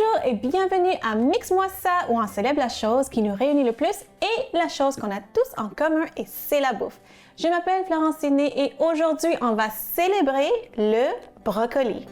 Bonjour et bienvenue à Mix-moi ça où on célèbre la chose qui nous réunit le plus et la chose qu'on a tous en commun et c'est la bouffe. Je m'appelle Florentine et aujourd'hui on va célébrer le brocoli.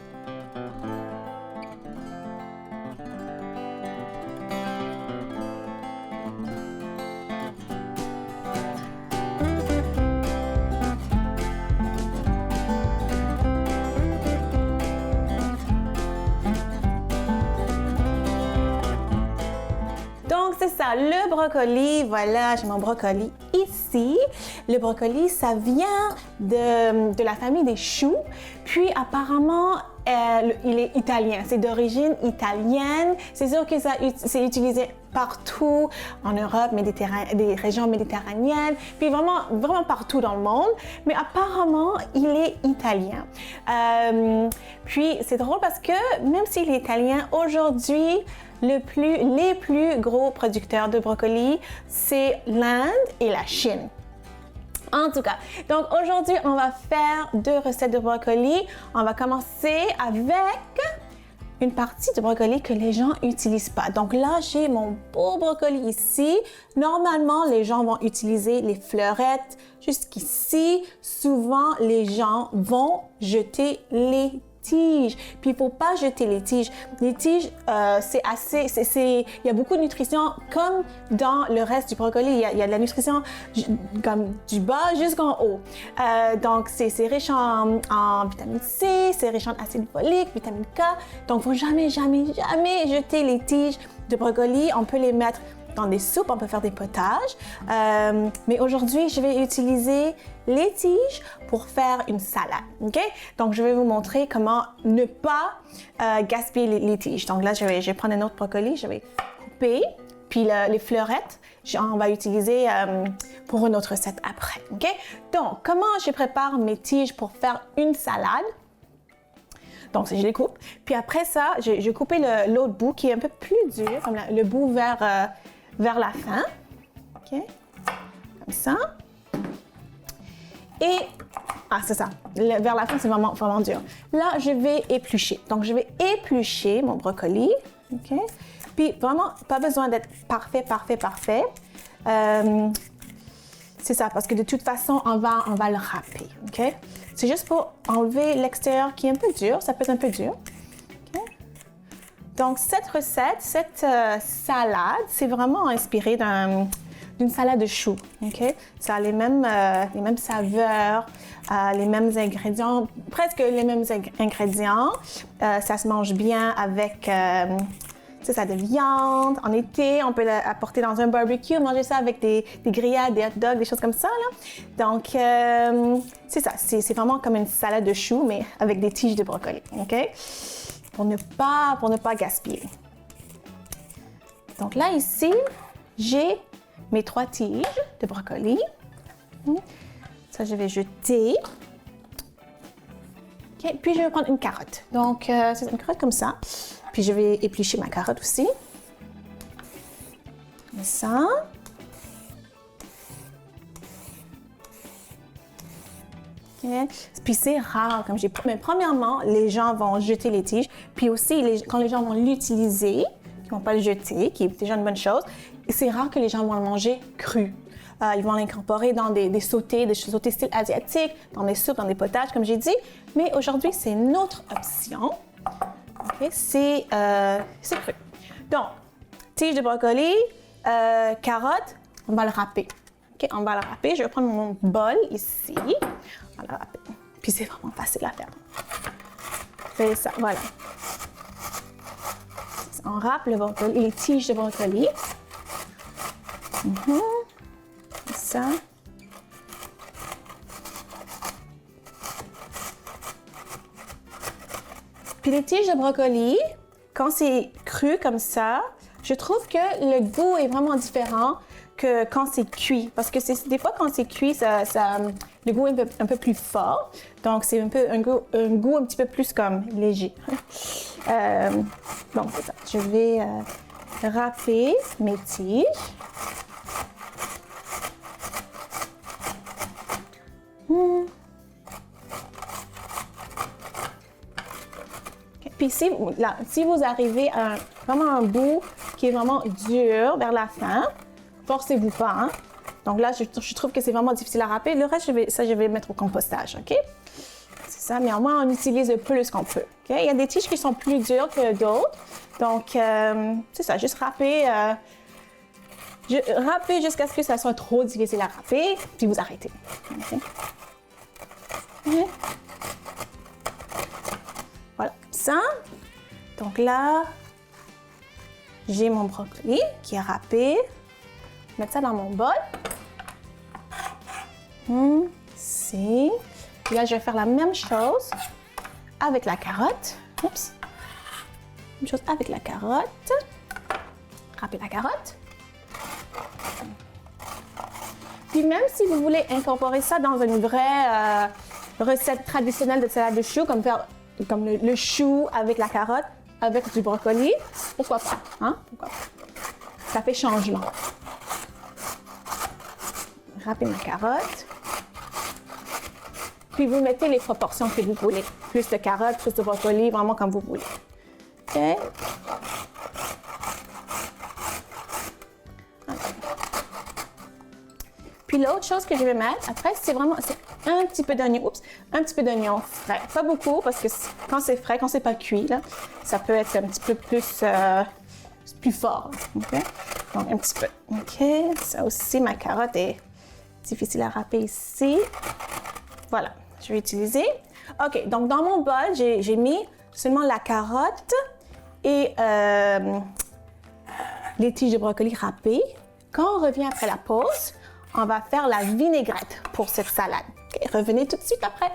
Donc, c'est ça, le brocoli, voilà, j'ai mon brocoli ici. Le brocoli, ça vient de la famille des choux, puis apparemment, il est italien, c'est d'origine italienne. C'est sûr que c'est utilisé partout en Europe, des régions méditerranéennes, puis vraiment partout dans le monde, mais apparemment, il est italien. Puis, c'est drôle parce que même s'il est italien, aujourd'hui, les plus gros producteurs de brocoli, c'est l'Inde et la Chine. En tout cas, donc aujourd'hui, on va faire 2 recettes de brocoli. On va commencer avec une partie de brocoli que les gens n'utilisent pas. Donc là, j'ai mon beau brocoli ici. Normalement, les gens vont utiliser les fleurettes jusqu'ici. Souvent, les gens vont jeter les tiges. Puis il faut pas jeter les tiges. Les tiges, il y a beaucoup de nutrition comme dans le reste du brocoli. Il y a de la nutrition comme du bas jusqu'en haut. Donc c'est riche en vitamine C, c'est riche en acide folique, vitamine K. Donc faut jamais jeter les tiges de brocoli. On peut les mettre dans des soupes, on peut faire des potages. Mais aujourd'hui, je vais utiliser les tiges pour faire une salade, ok? Donc, je vais vous montrer comment ne pas gaspiller les tiges. Donc là, je vais prendre un autre brocoli, je vais couper, puis les fleurettes, on va utiliser pour une autre recette après, ok? Donc, comment je prépare mes tiges pour faire une salade? Donc, je les coupe. Puis après ça, je coupe l'autre bout qui est un peu plus dur, comme le bout vers la fin. OK? Comme ça. Et, c'est ça. Vers la fin, c'est vraiment dur. Là, je vais éplucher. Donc, je vais éplucher mon brocoli. OK? Puis, vraiment, pas besoin d'être parfait. C'est ça, parce que de toute façon, on va le râper. OK? C'est juste pour enlever l'extérieur qui est un peu dur. Ça peut être un peu dur. OK? Donc, cette recette, cette salade, c'est vraiment inspiré d'une salade de choux. OK? Ça a les mêmes saveurs, les mêmes ingrédients, presque les mêmes ingrédients. Ça se mange bien avec c'est ça, de viande. En été, on peut l'apporter dans un barbecue, manger ça avec des grillades, des hot dogs, des choses comme ça, là. Donc, c'est ça. C'est vraiment comme une salade de choux, mais avec des tiges de brocoli. OK? Pour ne pas gaspiller. Donc là, ici, j'ai mes 3 tiges de brocoli. Ça, je vais jeter. OK, puis je vais prendre une carotte. Donc, c'est une carotte comme ça. Puis je vais éplucher ma carotte aussi. Comme ça. Okay. Puis c'est rare, comme j'ai dit. Mais premièrement, les gens vont jeter les tiges. Puis aussi, quand les gens vont l'utiliser, ils ne vont pas le jeter, qui est déjà une bonne chose. Et c'est rare que les gens vont le manger cru. Ils vont l'incorporer dans des sautés style asiatique, dans des soupes, dans des potages, comme j'ai dit. Mais aujourd'hui, c'est une autre option. Okay, c'est cru. Donc, tige de brocoli, carotte, on va le râper. Okay, on va le râper. Je vais prendre mon bol ici. On va le râper. Puis c'est vraiment facile à faire. C'est ça, voilà. On râpe le brocoli, les tiges de brocoli. Ça. Puis les tiges de brocoli, quand c'est cru comme ça, je trouve que le goût est vraiment différent que quand c'est cuit. Parce que des fois, quand c'est cuit, le goût est un peu plus fort. Donc, c'est un goût un petit peu plus comme léger. Donc, c'est ça. Je vais râper mes tiges. Puis si vous arrivez à vraiment un bout qui est vraiment dur vers la fin, forcez-vous pas. Hein? Donc là, je trouve que c'est vraiment difficile à râper. Le reste, je vais le mettre au compostage, OK? C'est ça, mais au moins, on utilise plus qu'on peut. OK? Il y a des tiges qui sont plus dures que d'autres. Donc, c'est ça, juste râper. Râpez jusqu'à ce que ça soit trop difficile à râper, puis vous arrêtez. Okay? Voilà, ça. Donc là, j'ai mon brocoli qui est râpé. Je vais mettre ça dans mon bol. Ici. Puis là, je vais faire la même chose avec la carotte. Oups. Même chose avec la carotte. Râper la carotte. Puis même si vous voulez incorporer ça dans une vraie recette traditionnelle de salade de choux, comme le chou avec la carotte, avec du brocoli, pourquoi pas, hein? Pourquoi pas? Ça fait changement. Râpez ma carotte. Puis vous mettez les proportions que vous voulez. Plus de carottes, plus de brocoli, vraiment comme vous voulez. OK? Puis l'autre chose que je vais mettre après, c'est un petit peu d'oignon. Oups, un petit peu d'oignon frais. Pas beaucoup parce que quand c'est frais, quand c'est pas cuit, là, ça peut être un petit peu plus fort. Okay? Donc un petit peu. OK. Ça aussi, ma carotte est difficile à râper ici. Voilà, je vais utiliser. OK, donc dans mon bol, j'ai mis seulement la carotte et les tiges de brocoli râpées. Quand on revient après la pause, on va faire la vinaigrette pour cette salade. Okay, revenez tout de suite après.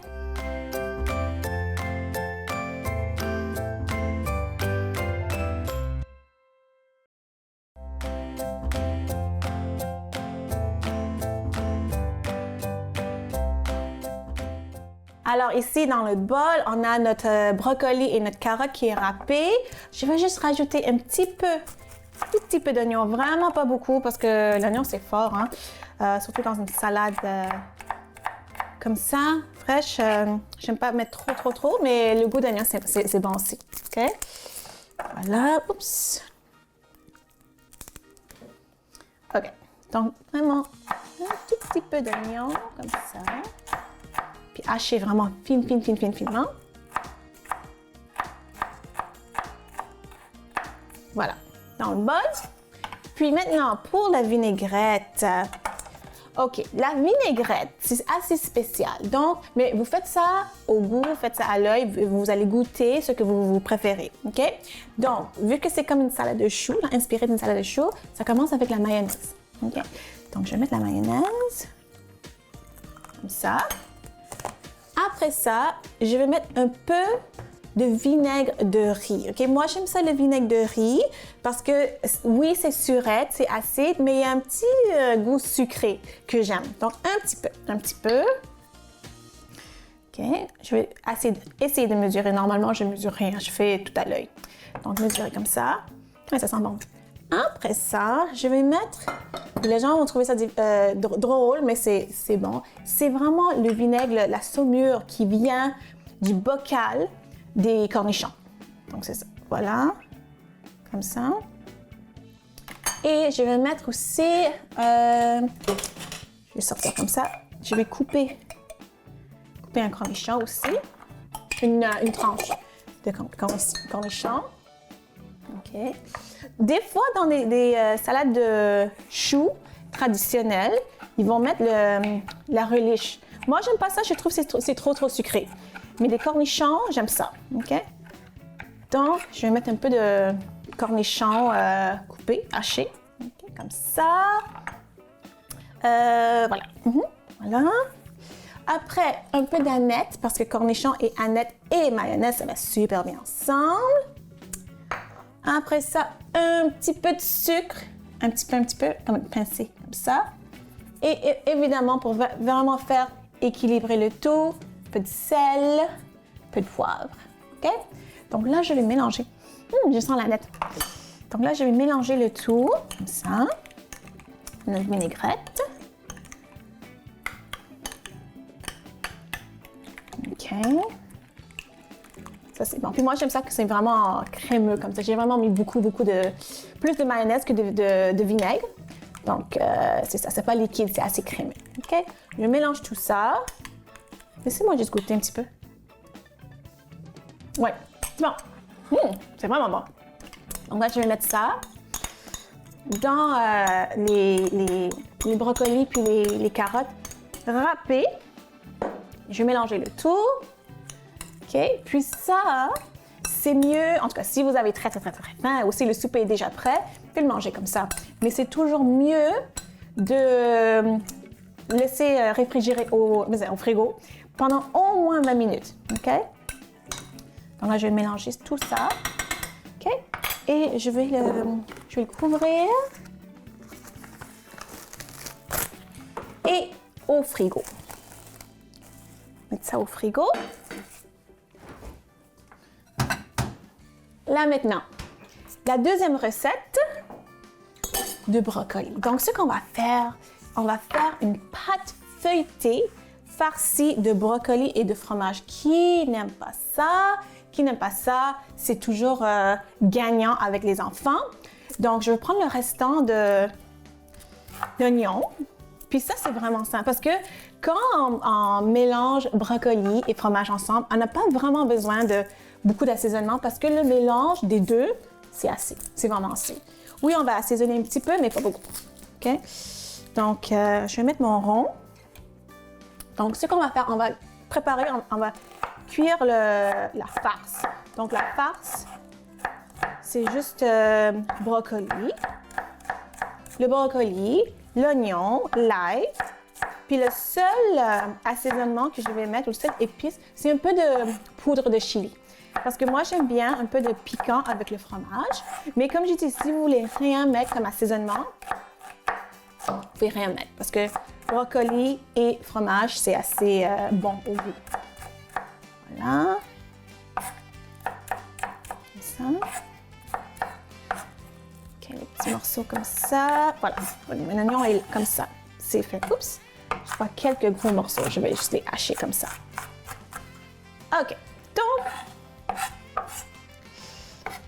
Alors ici, dans le bol, on a notre brocoli et notre carotte qui est râpée. Je vais juste rajouter un petit peu d'oignon, vraiment pas beaucoup parce que l'oignon c'est fort, hein? Surtout dans une salade comme ça, fraîche. J'aime pas mettre trop, mais le goût d'oignon c'est bon aussi. OK? Voilà, oups. OK, donc vraiment un tout petit peu d'oignon comme ça. Puis hacher vraiment finement. Voilà, dans le bol. Puis maintenant, pour la vinaigrette. OK, la vinaigrette, c'est assez spécial. Donc, mais vous faites ça au goût, faites ça à l'œil, vous allez goûter ce que vous préférez. OK? Donc, vu que c'est comme une salade de choux, inspirée d'une salade de choux, ça commence avec la mayonnaise. OK? Donc, je vais mettre la mayonnaise. Comme ça. Après ça, je vais mettre un peu de vinaigre de riz. OK? Moi, j'aime ça le vinaigre de riz parce que, oui, c'est surette, c'est acide, mais il y a un petit goût sucré que j'aime. Donc, un petit peu. OK? Je vais essayer de mesurer. Normalement, je ne mesure rien. Je fais tout à l'œil. Donc, mesurer comme ça. Ouais, ça sent bon. Après ça, je vais mettre... Les gens vont trouver ça drôle, mais c'est bon. C'est vraiment le vinaigre, la saumure qui vient du bocal des cornichons. Donc, c'est ça. Voilà. Comme ça. Et je vais mettre aussi... je vais sortir comme ça. Je vais couper un cornichon aussi. Une tranche de cornichon. OK. Des fois, dans des salades de choux traditionnelles, ils vont mettre la relish. Moi, j'aime pas ça. Je trouve que c'est trop sucré. Mais les cornichons, j'aime ça. OK? Donc, je vais mettre un peu de cornichons coupés, hachés. Okay, comme ça. Voilà. Voilà. Après, un peu d'aneth, parce que cornichons et aneth et mayonnaise, ça va super bien ensemble. Après ça, un petit peu de sucre, un petit peu, comme une pincée, comme ça. Et évidemment, pour vraiment faire équilibrer le tout, un peu de sel, un peu de poivre. OK? Donc là, je vais mélanger. Je sens la nette. Donc là, je vais mélanger le tout, comme ça. Notre vinaigrette. OK. Ça, c'est bon. Puis moi, j'aime ça que c'est vraiment crémeux comme ça. J'ai vraiment mis beaucoup plus de mayonnaise que de vinaigre. Donc, c'est ça. C'est pas liquide, c'est assez crémeux. OK? Je mélange tout ça. Laissez-moi juste goûter un petit peu. Ouais, c'est bon. C'est vraiment bon. Donc là, je vais mettre ça dans les brocolis puis les carottes râpées. Je vais mélanger le tout. OK? Puis ça, c'est mieux, en tout cas, si vous avez très faim, aussi le souper est déjà prêt, vous pouvez le manger comme ça. Mais c'est toujours mieux de laisser réfrigérer au frigo pendant au moins 20 minutes. OK? Donc là, je vais mélanger tout ça. OK? Et je vais le couvrir. Et au frigo. Mettre ça au frigo. Là maintenant, la deuxième recette de brocoli. Donc ce qu'on va faire, on va faire une pâte feuilletée farcie de brocoli et de fromage. Qui n'aime pas ça? Qui n'aime pas ça? C'est toujours gagnant avec les enfants. Donc je vais prendre le restant d'oignons. Puis ça, c'est vraiment simple parce que quand on mélange brocoli et fromage ensemble, on n'a pas vraiment besoin de beaucoup d'assaisonnement parce que le mélange des deux, c'est assez. C'est vraiment assez. Oui, on va assaisonner un petit peu, mais pas beaucoup. OK? Donc, je vais mettre mon rond. Donc, ce qu'on va faire, on va préparer, on va cuire la farce. Donc, la farce, c'est juste brocoli. Le brocoli, l'oignon, l'ail. Puis le seul assaisonnement que je vais mettre, ou le seul épice, c'est un peu de poudre de chili. Parce que moi, j'aime bien un peu de piquant avec le fromage. Mais comme j'ai dit, si vous voulez rien mettre comme assaisonnement, vous pouvez rien mettre. Parce que brocoli et fromage, c'est assez bon au goût. Voilà. Comme ça. OK, les petits morceaux comme ça. Voilà, mon oignon est comme ça. C'est fait. Oups! Je vois quelques gros morceaux. Je vais juste les hacher comme ça. OK. Donc,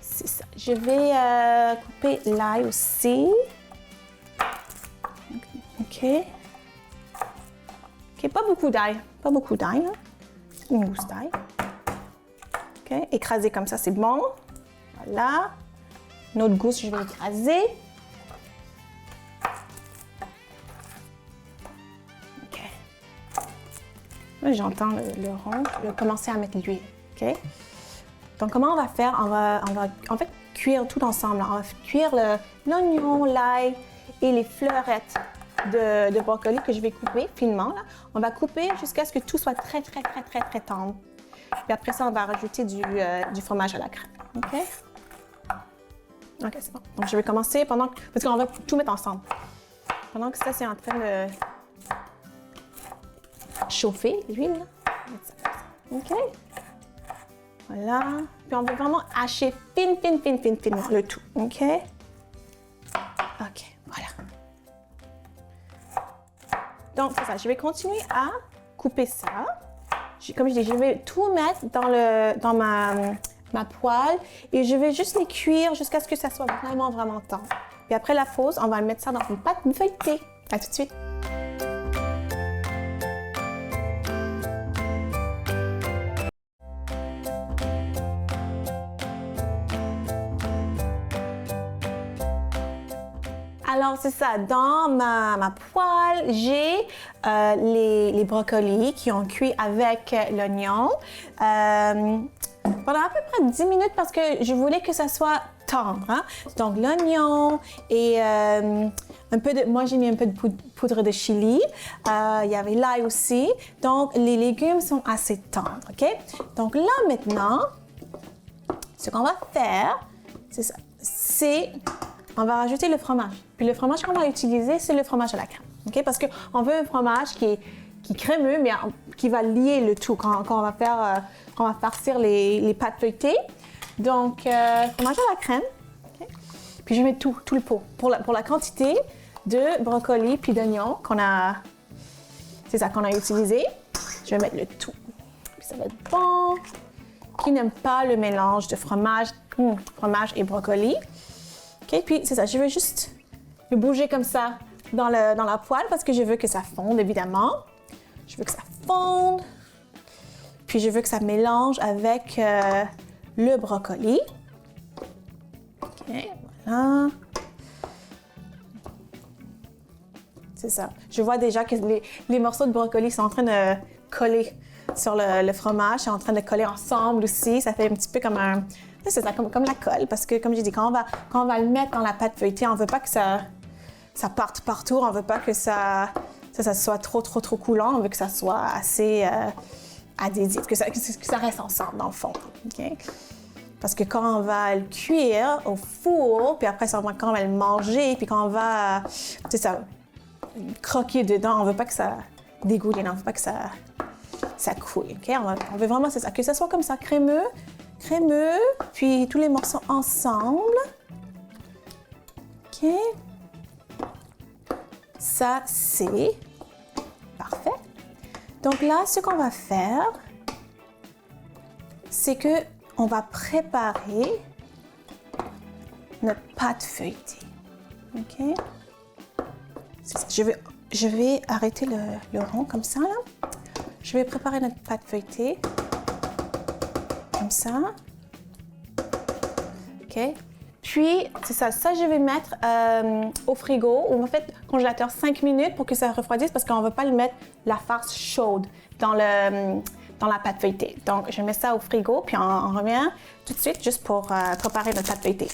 c'est ça. Je vais couper l'ail aussi. OK. OK, pas beaucoup d'ail. Pas beaucoup d'ail, là. Une gousse d'ail. OK. Écraser comme ça, c'est bon. Voilà. Une autre gousse, je vais écraser. OK. Là, j'entends le rond. Je vais commencer à mettre l'huile. OK. Donc, comment on va faire? On va en fait cuire tout ensemble. On va cuire l'oignon, l'ail et les fleurettes de brocoli que je vais couper finement. Là. On va couper jusqu'à ce que tout soit très tendre. Puis après ça, on va rajouter du fromage à la crème. OK? OK, c'est bon. Donc, je vais commencer parce qu'on va tout mettre ensemble. Pendant que ça, c'est en train de chauffer, l'huile. OK? Voilà. Puis on va vraiment hacher finement le tout. OK? OK, voilà. Donc, c'est ça. Je vais continuer à couper ça. Comme je dis, je vais tout mettre dans ma poêle et je vais juste les cuire jusqu'à ce que ça soit vraiment tendre. Puis après la pause, on va mettre ça dans une pâte feuilletée. À tout de suite. Alors, c'est ça. Dans ma poêle, j'ai les brocolis qui ont cuit avec l'oignon pendant à peu près 10 minutes parce que je voulais que ça soit tendre. Hein? Donc, l'oignon et moi, j'ai mis un peu de poudre de chili. Il y avait l'ail aussi. Donc, les légumes sont assez tendres. OK? Donc, là, maintenant, ce qu'on va faire, c'est ça. On va rajouter le fromage. Puis le fromage qu'on va utiliser, c'est le fromage à la crème. OK? Parce qu'on veut un fromage qui est crémeux, mais qui va lier le tout quand on va farcir les pâtes feuilletées. Donc, fromage à la crème. Okay? Puis je mets tout le pot. Pour la quantité de brocoli puis d'oignon qu'on a utilisé, je vais mettre le tout. Puis ça va être bon. qui n'aiment pas le mélange de fromage et brocoli. OK, puis c'est ça, je vais juste le bouger comme ça dans la poêle parce que je veux que ça fonde, évidemment. Je veux que ça fonde. Puis je veux que ça mélange avec le brocoli. OK, voilà. C'est ça. Je vois déjà que les morceaux de brocoli sont en train de coller sur le fromage, sont en train de coller ensemble aussi. Ça fait un petit peu comme un... C'est ça, comme la colle, parce que comme j'ai dit, quand on va le mettre dans la pâte feuilletée, on ne veut pas que ça parte partout, on ne veut pas que ça soit trop coulant, on veut que ça soit assez adhésif, que ça reste ensemble dans le fond. Okay? Parce que quand on va le cuire au four, puis après quand on va le manger, puis quand on va croquer dedans, on ne veut pas que ça dégouline, on ne veut pas que ça couille. Okay? On veut vraiment que ça soit comme ça, crémeux, puis tous les morceaux ensemble. OK. Ça, c'est parfait. Donc là, ce qu'on va faire, c'est que on va préparer notre pâte feuilletée. OK? C'est ça. Je vais arrêter le rond comme ça, là. Je vais préparer notre pâte feuilletée. Comme ça. OK? Puis, c'est ça. Ça, je vais mettre au frigo ou en fait congélateur 5 minutes pour que ça refroidisse parce qu'on ne veut pas le mettre la farce chaude dans la pâte feuilletée. Donc, je mets ça au frigo puis on revient tout de suite juste pour préparer notre pâte feuilletée.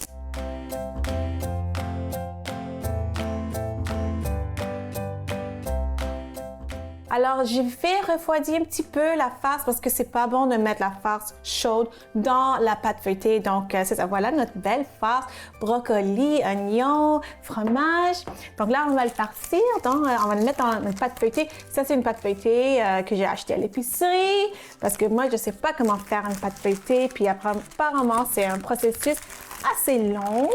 Alors, je vais refroidir un petit peu la farce parce que c'est pas bon de mettre la farce chaude dans la pâte feuilletée. Donc, c'est ça. Voilà notre belle farce, brocoli, oignon, fromage. Donc là, on va le farcir. Donc, on va le mettre dans notre pâte feuilletée. Ça, c'est une pâte feuilletée que j'ai achetée à l'épicerie parce que moi, je sais pas comment faire une pâte feuilletée. Puis apparemment, c'est un processus assez long.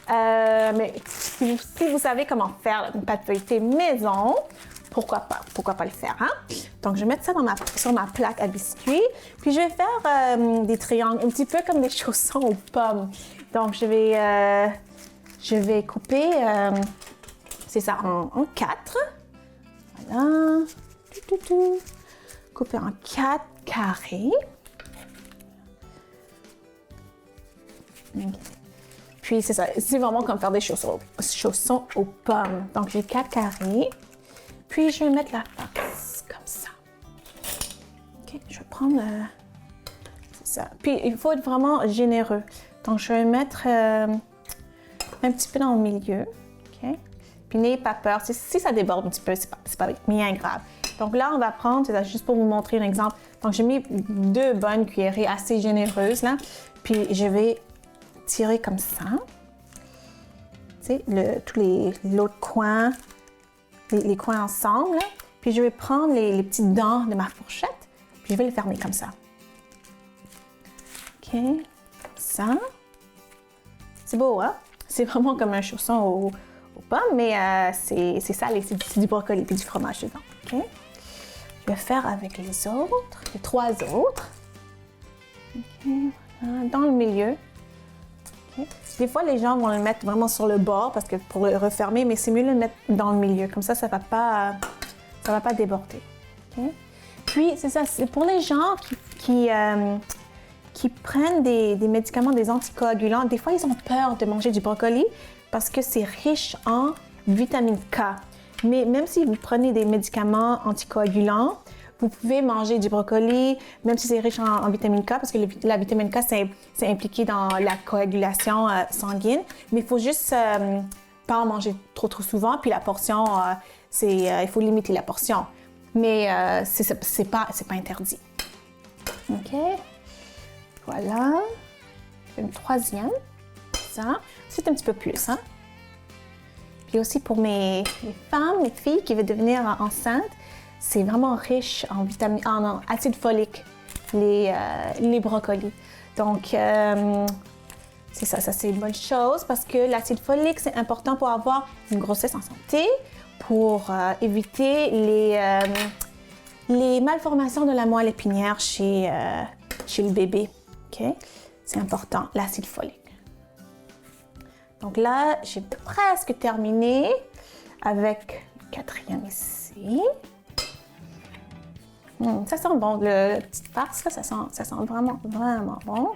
Mais si vous savez comment faire une pâte feuilletée maison, pourquoi pas le faire, hein? Donc, je vais mettre ça sur ma plaque à biscuits. Puis, je vais faire des triangles, un petit peu comme des chaussons aux pommes. Donc, je vais couper, c'est ça, en 4. Voilà. Couper en 4 carrés. Puis, c'est ça, c'est vraiment comme faire des chaussons aux pommes. Donc, j'ai 4 carrés. Puis, je vais mettre la farce comme ça. OK, je vais prendre... c'est ça. Puis, il faut être vraiment généreux. Donc, je vais mettre un petit peu dans le milieu. OK? Puis, n'ayez pas peur. Si ça déborde un petit peu, c'est pas bien grave. Donc, là, on va prendre, c'est ça, juste pour vous montrer un exemple. Donc, j'ai mis 2 bonnes cuillerées assez généreuses, là. Puis, je vais tirer comme ça. Tu sais, l'autre coin... Les coins ensemble, là. Puis je vais prendre les petites dents de ma fourchette, puis je vais les fermer comme ça. OK, ça. C'est beau, hein? C'est vraiment comme un chausson aux pommes, mais c'est salé, c'est du brocoli puis du fromage dedans. OK? Je vais faire avec les 3 autres. OK, voilà, dans le milieu. Okay. Des fois, les gens vont le mettre vraiment sur le bord parce que pour le refermer, mais c'est mieux de le mettre dans le milieu. Comme ça va pas déborder. Okay. Puis, c'est ça, c'est pour les gens qui prennent des médicaments, des anticoagulants. Des fois, ils ont peur de manger du brocoli parce que c'est riche en vitamine K. Mais même si vous prenez des médicaments anticoagulants, vous pouvez manger du brocoli, même si c'est riche en vitamine K, parce que la vitamine K, c'est impliqué dans la coagulation sanguine. Mais il faut juste pas en manger trop souvent. Puis la portion, il faut limiter la portion. Mais c'est pas interdit. OK. Voilà. Une 3e. Ça. C'est un petit peu plus, hein. Puis aussi pour les femmes, les filles qui veulent devenir enceintes, c'est vraiment riche en vitamine, en acide folique, les brocolis. Donc, c'est ça c'est une bonne chose parce que l'acide folique, c'est important pour avoir une grossesse en santé, pour éviter les malformations de la moelle épinière chez le bébé. OK? C'est important, l'acide folique. Donc là, j'ai presque terminé avec le quatrième ici. Ça sent bon, le petit farce, là, ça sent vraiment, vraiment bon.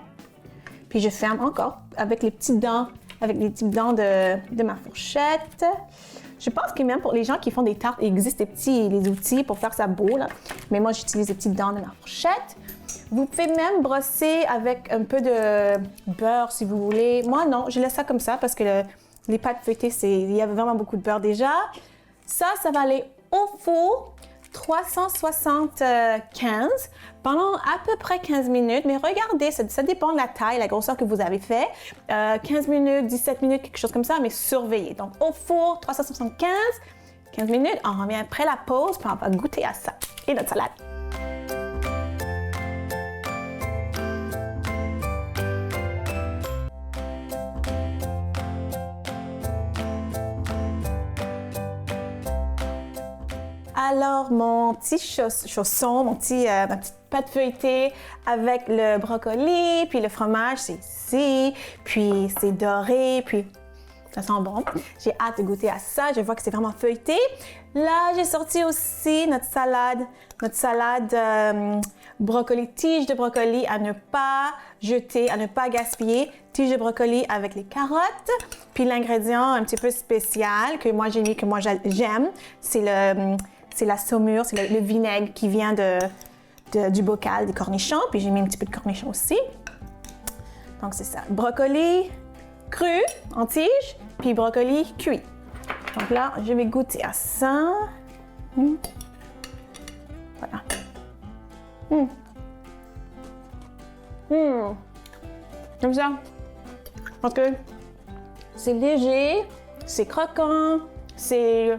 Puis je ferme encore avec les petites dents, de ma fourchette. Je pense que même pour les gens qui font des tartes, il existe les outils pour faire ça beau, là. Mais moi, j'utilise les petites dents de ma fourchette. Vous pouvez même brosser avec un peu de beurre si vous voulez. Moi, non, je laisse ça comme ça parce que les pâtes feuilletées, il y a vraiment beaucoup de beurre déjà. Ça va aller au four 375 pendant à peu près 15 minutes. Mais regardez, ça dépend de la taille, la grosseur que vous avez fait. 15 minutes, 17 minutes, quelque chose comme ça, mais surveillez. Donc au four, 375, 15 minutes. On revient après la pause, puis on va goûter à ça. Et notre salade. Alors, mon petit chausson, ma petite pâte feuilletée avec le brocoli, puis le fromage, c'est ici, puis c'est doré, puis ça sent bon. J'ai hâte de goûter à ça, je vois que c'est vraiment feuilleté. Là, j'ai sorti aussi notre salade brocoli, tige de brocoli à ne pas jeter, à ne pas gaspiller. Tige de brocoli avec les carottes. Puis l'ingrédient un petit peu spécial que moi j'ai mis, que moi j'aime, c'est la saumure, c'est le vinaigre qui vient du bocal des cornichons. Puis j'ai mis un petit peu de cornichons aussi. Donc c'est ça. Brocoli cru en tige, puis brocoli cuit. Donc là, je vais goûter à ça. Voilà. Comme ça. Parce que c'est léger, c'est croquant, c'est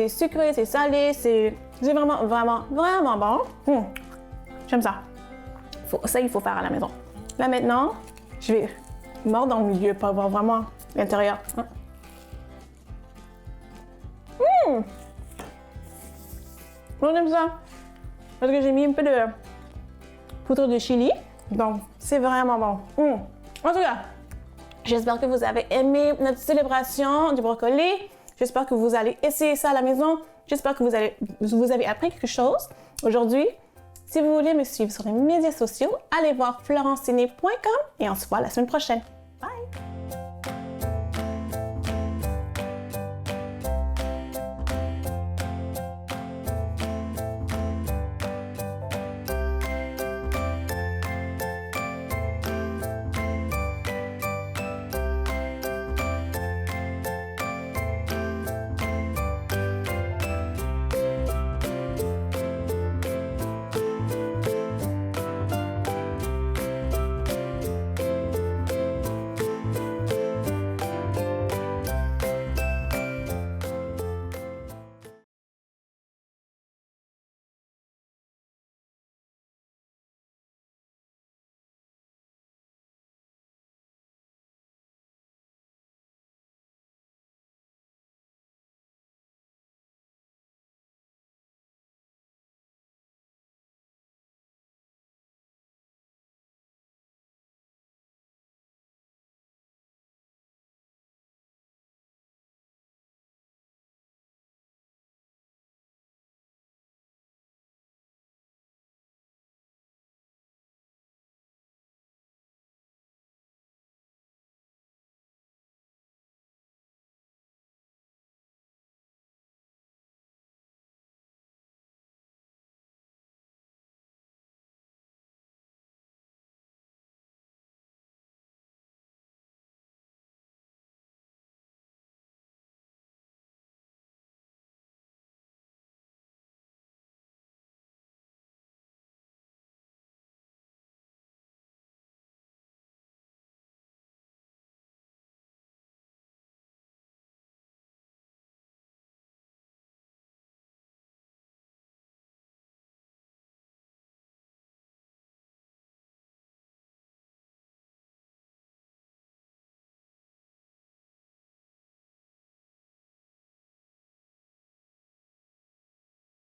sucré, c'est salé, c'est vraiment, vraiment, vraiment bon. J'aime ça. Ça, il faut faire à la maison. Là, maintenant, je vais mordre dans le milieu pour avoir vraiment l'intérieur. J'aime ça. Parce que j'ai mis un peu de poudre de chili. Donc, c'est vraiment bon. En tout cas, j'espère que vous avez aimé notre célébration du brocoli. J'espère que vous allez essayer ça à la maison. J'espère que vous avez appris quelque chose aujourd'hui. Si vous voulez me suivre sur les médias sociaux, allez voir florenciné.com et on se voit la semaine prochaine. Bye!